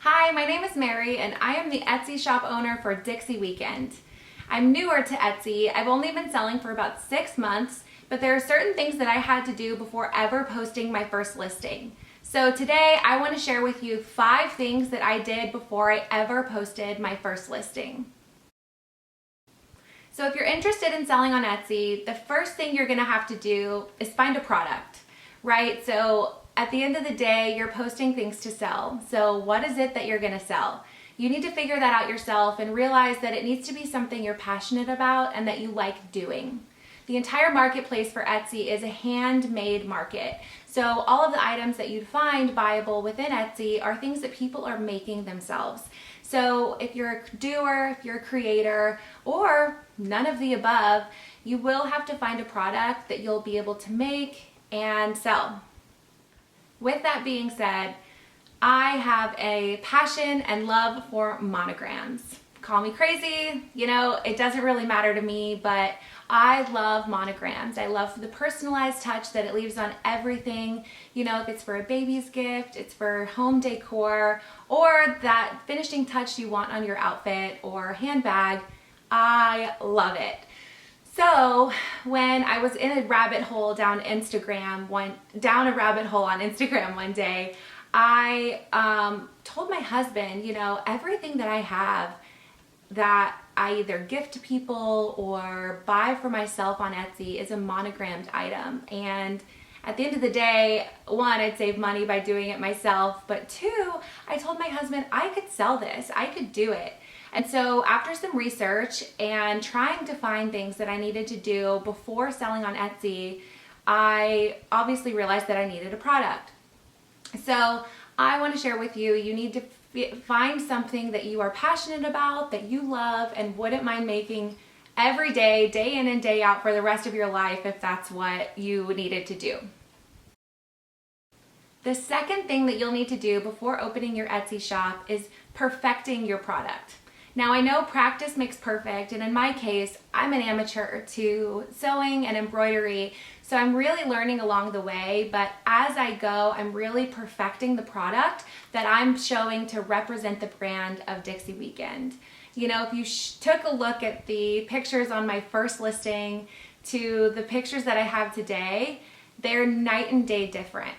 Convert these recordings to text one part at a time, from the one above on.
Hi, my name is Mary and I am the Etsy shop owner for Dixie Weekend. I'm newer to Etsy. I've only been selling for about 6 months, but there are certain things that I had to do before ever posting my first listing. So today I want to share with you 5 things that I did before I ever posted my first listing. So if you're interested in selling on Etsy, the first thing you're going to have to do is find a product, right? So at the end of the day, you're posting things to sell. So what is it that you're going to sell? You need to figure that out yourself and realize that it needs to be something you're passionate about and that you like doing. The entire marketplace for Etsy is a handmade market. So all of the items that you'd find buyable within Etsy are things that people are making themselves. So if you're a doer, if you're a creator, or none of the above, you will have to find a product that you'll be able to make and sell. With that being said, I have a passion and love for monograms. Call me crazy, it doesn't really matter to me, but I love monograms. I love the personalized touch that it leaves on everything. If it's for a baby's gift, it's for home decor, or that finishing touch you want on your outfit or handbag, I love it. So when I was in a rabbit hole down Instagram on Instagram one day, I told my husband, everything that I have that I either gift to people or buy for myself on Etsy is a monogrammed item. And at the end of the day, 1, I'd save money by doing it myself, but 2, I told my husband I could sell this, I could do it. And so after some research and trying to find things that I needed to do before selling on Etsy, I obviously realized that I needed a product. So I want to share with you, you need to find something that you are passionate about, that you love, and wouldn't mind making every day, day in and day out for the rest of your life if that's what you needed to do. The second thing that you'll need to do before opening your Etsy shop is perfecting your product. Now I know practice makes perfect, and in my case, I'm an amateur to sewing and embroidery, so I'm really learning along the way, but as I go, I'm really perfecting the product that I'm showing to represent the brand of Dixie Weekend. If you took a look at the pictures on my first listing to the pictures that I have today, they're night and day different.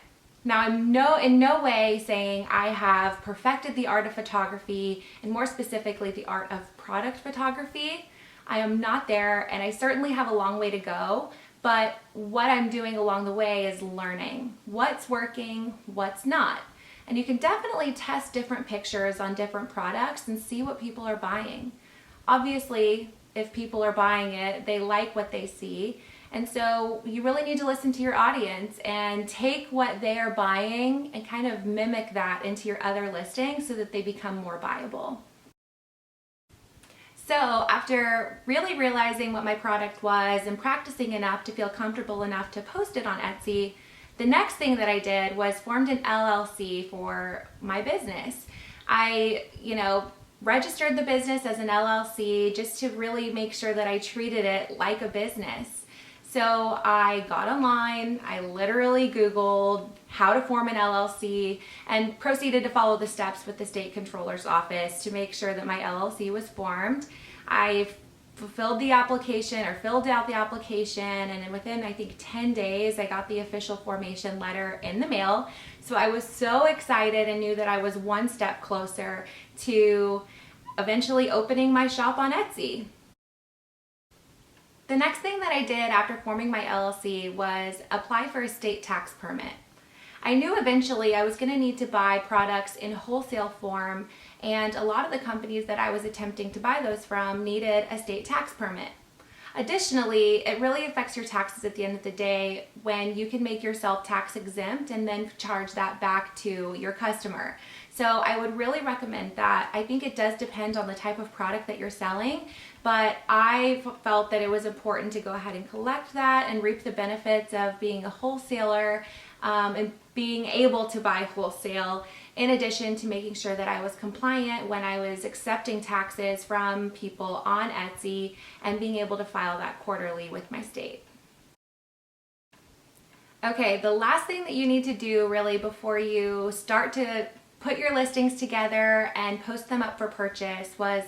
Now, I'm in no way saying I have perfected the art of photography, and more specifically, the art of product photography. I am not there, and I certainly have a long way to go, but what I'm doing along the way is learning what's working, what's not. And you can definitely test different pictures on different products and see what people are buying. Obviously, if people are buying it, they like what they see. And so you really need to listen to your audience and take what they are buying and kind of mimic that into your other listings so that they become more buyable. So after really realizing what my product was and practicing enough to feel comfortable enough to post it on Etsy, the next thing that I did was formed an LLC for my business. I, registered the business as an LLC just to really make sure that I treated it like a business. So I got online, I literally Googled how to form an LLC and proceeded to follow the steps with the state controller's office to make sure that my LLC was formed. I filled out the application, and within I think 10 days I got the official formation letter in the mail. So I was so excited and knew that I was one step closer to eventually opening my shop on Etsy. The next thing that I did after forming my LLC was apply for a state tax permit. I knew eventually I was going to need to buy products in wholesale form, and a lot of the companies that I was attempting to buy those from needed a state tax permit. Additionally, it really affects your taxes at the end of the day when you can make yourself tax exempt and then charge that back to your customer. So I would really recommend that. I think it does depend on the type of product that you're selling, but I felt that it was important to go ahead and collect that and reap the benefits of being a wholesaler and being able to buy wholesale, in addition to making sure that I was compliant when I was accepting taxes from people on Etsy and being able to file that quarterly with my state. Okay, the last thing that you need to do really before you start to put your listings together and post them up for purchase was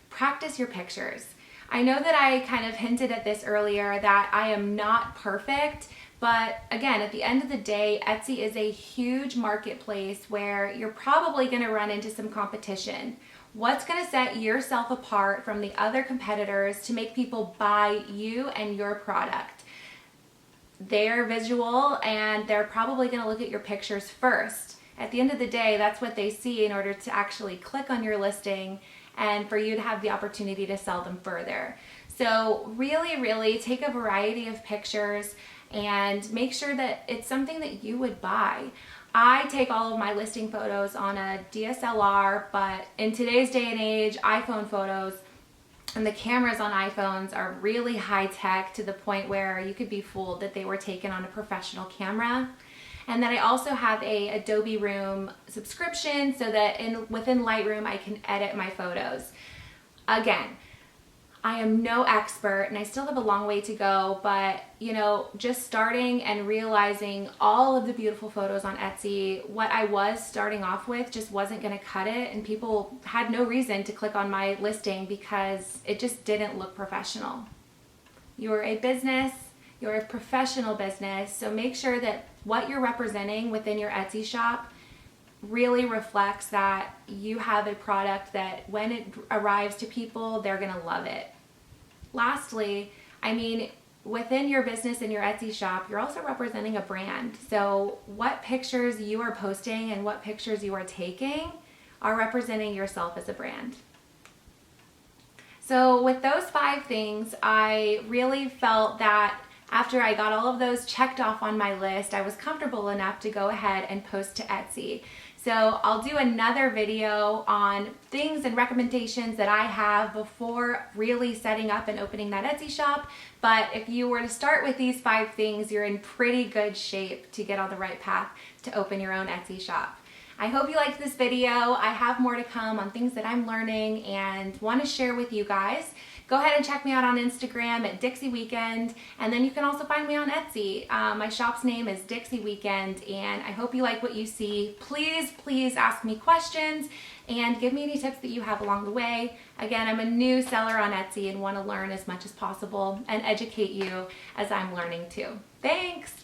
practice your pictures. I know that I kind of hinted at this earlier that I am not perfect, but again, at the end of the day, Etsy is a huge marketplace where you're probably going to run into some competition. What's going to set yourself apart from the other competitors to make people buy you and your product? They're visual and they're probably going to look at your pictures first. At the end of the day, that's what they see in order to actually click on your listing and for you to have the opportunity to sell them further. So really take a variety of pictures and make sure that it's something that you would buy. I take all of my listing photos on a DSLR, but in today's day and age, iPhone photos and the cameras on iPhones are really high tech to the point where you could be fooled that they were taken on a professional camera. And then I also have a Adobe Room subscription so that within Lightroom I can edit my photos. Again, I am no expert and I still have a long way to go, but just starting and realizing all of the beautiful photos on Etsy, what I was starting off with just wasn't going to cut it, and people had no reason to click on my listing because it just didn't look professional. You're a business, you're a professional business, so make sure that what you're representing within your Etsy shop really reflects that you have a product that when it arrives to people, they're going to love it. Lastly, within your business and your Etsy shop, you're also representing a brand. So what pictures you are posting and what pictures you are taking are representing yourself as a brand. So with those 5 things, I really felt that after I got all of those checked off on my list, I was comfortable enough to go ahead and post to Etsy. So I'll do another video on things and recommendations that I have before really setting up and opening that Etsy shop. But if you were to start with these 5 things, you're in pretty good shape to get on the right path to open your own Etsy shop. I hope you liked this video. I have more to come on things that I'm learning and want to share with you guys. Go ahead and check me out on Instagram at dixieweekend, and then you can also find me on Etsy. My shop's name is dixieweekend, and I hope you like what you see. Please ask me questions and give me any tips that you have along the way. Again, I'm a new seller on Etsy and want to learn as much as possible and educate you as I'm learning too. Thanks!